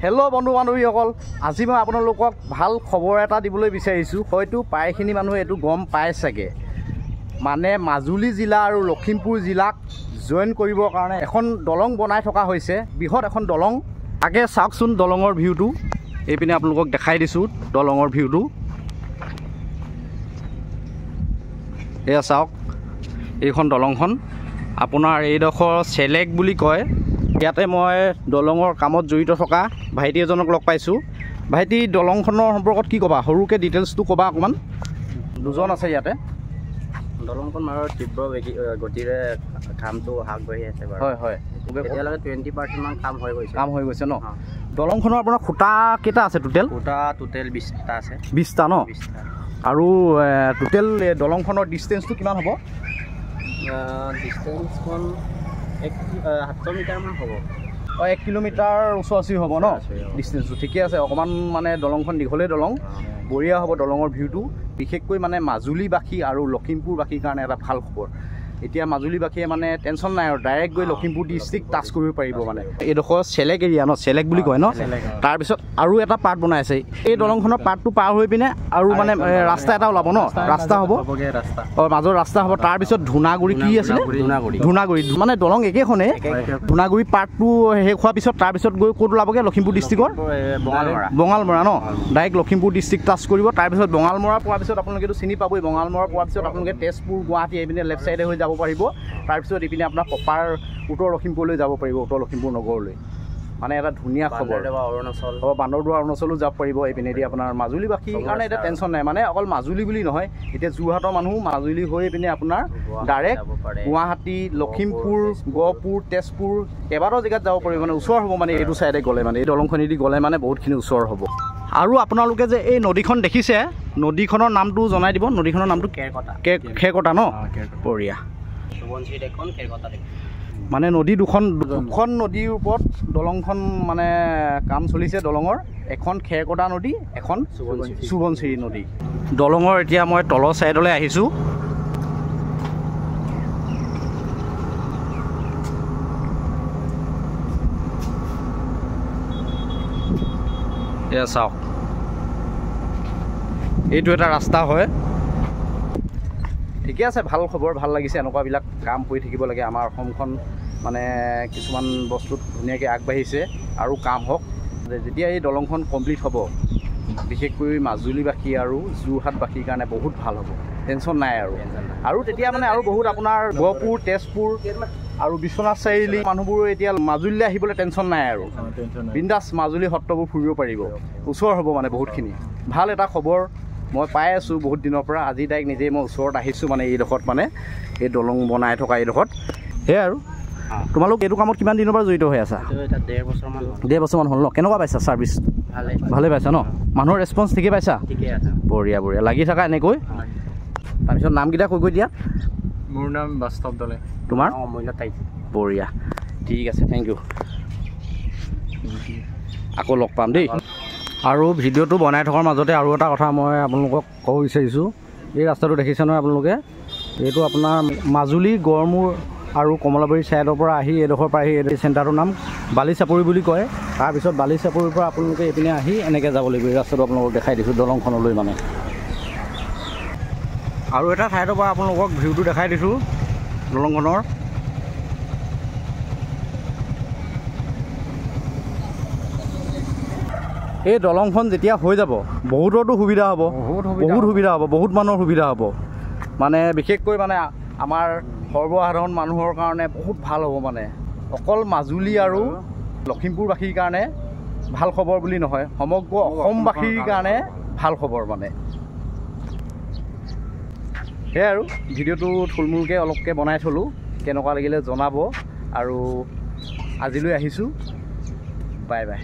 Hello' বন্ধু বান্ধৱীসকল, আজি মই আপোনালোকক ভাল খবৰ এটা দিবলৈ বিচাৰিছোঁ। হয়তো প্ৰায়খিনি মানুহে এইটো গম পায় চাগে, মানে মাজুলী জিলা আৰু লখিমপুৰ জিলাক জইন কৰিবৰ কাৰণে এখন দলং বনাই থকা হৈছে, বৃহৎ এখন দলং। আগে চাওকচোন দলঙৰ ভিউটো, এইপিনে আপোনালোকক দেখাই দিছোঁ দলঙৰ ভিউটো। এয়া চাওক, এইখন দলংখন আপোনাৰ এইডোখৰ চেলেক বুলি কয়। ইয়াতে মই দলঙৰ কামত জড়িত থকা ভাইটি এজনক লগ পাইছোঁ। ভাইটি, দলংখনৰ সম্পৰ্কত কি ক'বা? সৰুকৈ ডিটেইলছটো ক'বা অকণমান। দুজন আছে ইয়াতে। দলংখন মাৰৰ তীব্ৰ গতিৰে কামটো আগবাঢ়ি আছে বাৰু। হয় হয়, এতিয়ালৈকে 20% মান কাম হৈ গৈছে ন? দলংখনৰ আপোনাৰ খুঁটা কেইটা আছে টোটেল? খুঁটা টোটেল 20টা আছে। 20টা ন? 20টা। আৰু টোটেল দলংখনৰ ডিষ্টেঞ্চটো কিমান হ'ব? ডিষ্টেঞ্চখন 700 মিটাৰমান হ'ব। 1 কিলোমিটাৰ ওচৰা-ওচৰি হ'ব ন ডিষ্টেঞ্চটো? ঠিকে আছে, অকণমান মানে দলংখন দীঘলেই দলং, বঢ়িয়া হ'ব দলঙৰ ভিউটো। বিশেষকৈ মানে মাজুলীবাসী আৰু লখিমপুৰবাসীৰ কাৰণে এটা ভাল খবৰ। এতিয়া মাজুলীবাসীয়ে মানে টেনশ্যন নাই আৰু, ডাইৰেক্ট গৈ লখিমপুৰ ডিষ্ট্ৰিক্ট টাচ কৰিব পাৰিব। মানে এইডোখৰ চেলেক এৰিয়া ন, চেলেক বুলি কয় ন? তাৰপিছত আৰু এটা পাৰ্ট বনাই আছে, এই দলংখনৰ পাৰ্টটো পাৰ হৈ পিনে আৰু মানে ৰাস্তা এটা ওলাব ন? ৰাস্তা হ'ব, মাজৰ ৰাস্তা হ'ব। তাৰপিছত ধূনাগুৰি কি আছিলে? ধূনাগুৰি মানে দলং একেখনেই। ধূনাগুৰি পাৰ্টটো শেষ হোৱাৰ পিছত তাৰপিছত গৈ ক'ত ওলাবগৈ? লখিমপুৰ ডিষ্ট্ৰিক্টৰ বঙালমৰা ন? ডাইৰেক্ট লখিমপুৰ ডিষ্ট্ৰিক্ট টাচ কৰিব। তাৰপিছত বঙালমৰা পোৱাৰ পিছত আপোনালোকেতো চিনি পাবই। বঙালমৰা পোৱাৰ পিছত আপোনালোকে তেজপুৰ, গুৱাহাটী এইপিনে লেফ্ট চাইডে হৈ যাব পাৰিব। তাৰপিছত এইপিনে আপোনাৰ প্ৰপাৰ উত্তৰ লখিমপুৰলৈ যাব পাৰিব, উত্তৰ লখিমপুৰ নগৰলৈ। মানে এটা ধুনীয়া খবৰ। অৰুণাচল বান্দৰদোৱা অৰুণাচলো যাব পাৰিব এইপিনেদি। আপোনাৰ মাজুলীবাসীৰ কাৰণে এতিয়া টেনশ্যন নাই, মানে অকল মাজুলী বুলি নহয়, এতিয়া যোৰহাটৰ মানুহ মাজুলী হৈ পিনে আপোনাৰ ডাইৰেক্ট গুৱাহাটী, লখিমপুৰ, গহপুৰ, তেজপুৰ কেইবাটাও জেগাত যাব পাৰিব। মানে ওচৰ হ'ব, মানে এইটো চাইডে গ'লে, মানে এই দলংখনেদি গ'লে মানে বহুতখিনি ওচৰ হ'ব। আৰু আপোনালোকে যে এই নদীখন দেখিছে, নদীখনৰ নামটো জনাই দিব। নদীখনৰ নামটো খেৰকটা ন? বঢ়িয়া। মানে নদী দুখন নদীৰ ওপৰত দলংখন মানে কাম চলিছে দলঙৰ। এখন খেৰকটা নদী, এখন সোৱণশিৰি নদী। দলঙৰ এতিয়া মই তলৰ ছাইডলৈ আহিছোঁ। এয়া চাওক, এইটো এটা ৰাস্তা হয়। ঠিকে আছে, ভাল খবৰ, ভাল লাগিছে। এনেকুৱাবিলাক কাম কৰি থাকিব লাগে। আমাৰ অসমখন মানে কিছুমান বস্তুত ধুনীয়াকৈ আগবাঢ়িছে, আৰু কাম হওক। যেতিয়া এই দলংখন কমপ্লিট হ'ব, বিশেষকৈ মাজুলীবাসী আৰু যোৰহাটবাসীৰ কাৰণে বহুত ভাল হ'ব, টেনশ্যন নাই আৰু তেতিয়া মানে আৰু বহুত আপোনাৰ গহপুৰ, তেজপুৰ আৰু বিশ্বনাথ চাৰিআলি মানুহবোৰ এতিয়া মাজুলীলৈ আহিবলৈ টেনশ্যন নাই আৰু, বিন্দাছ মাজুলী সত্ৰবোৰ ফুৰিব পাৰিব, ওচৰ হ'ব মানে বহুতখিনি। ভাল এটা খবৰ মই পাই আছোঁ বহুত দিনৰ পৰা। আজি ডাইৰেক্ট নিজেই মই ওচৰত আহিছোঁ, মানে এইডোখৰত, মানে এই দলং বনাই থকা এইডোখৰত। সেয়াই আৰু। তোমালোক এইটো কামত কিমান দিনৰ পৰা জড়িত হৈ আছা? 1.5 বছৰমান হ'ল ন? কেনেকুৱা পাইছা ছাৰ্ভিচ? ভালে পাইছা ন? মানুহৰ ৰেছপন্স ঠিকে পাইছা? বঢ়িয়া বঢ়িয়া, লাগি থাকা এনেকৈ। তাৰপিছত নামকেইটা কৈ দিয়া। মোৰ নাম বাস্তৱ দলে। তোমাৰ? বঢ়িয়া, ঠিক আছে, থেংক ইউ। আকৌ লগ পাম দেই। আৰু ভিডিঅ'টো বনাই থকাৰ মাজতে আৰু এটা কথা মই আপোনালোকক ক'ব বিচাৰিছোঁ। এই ৰাস্তাটো দেখিছে নহয় আপোনালোকে? এইটো আপোনাৰ মাজুলী, গড়মূৰ আৰু কমলাবাৰী ছাইডৰ পৰা আহি এইডোখৰ পৰা আহি এই চেণ্টাৰটোৰ নাম বালিচাপৰি বুলি কয়। তাৰপিছত বালিচাপৰিৰ পৰা আপোনালোকে এইপিনে আহি এনেকৈ যাব লাগিব। এই ৰাস্তাটো আপোনালোকক দেখাই দিছোঁ দলংখনলৈ মানে। আৰু এটা ঠাইৰ পৰা আপোনালোকক ভিউটো দেখাই দিছোঁ দলংখনৰ। এই দলংখন যেতিয়া হৈ যাব, বহুতৰতো সুবিধা হ'ব, বহুত সুবিধা হ'ব, বহুত মানুহৰ সুবিধা হ'ব। মানে বিশেষকৈ মানে আমাৰ সৰ্বসাধাৰণ মানুহৰ কাৰণে বহুত ভাল হ'ব। মানে অকল মাজুলী আৰু লখিমপুৰবাসীৰ কাৰণে ভাল খবৰ বুলি নহয়, সমগ্ৰ অসমবাসীৰ কাৰণে ভাল খবৰ। মানে সেয়াই আৰু। ভিডিঅ'টো থুলমূলকৈ অলপকৈ বনাই থ'লোঁ, কেনেকুৱা লাগিলে জনাব। আৰু আজিলৈ আহিছোঁ, বাই বাই।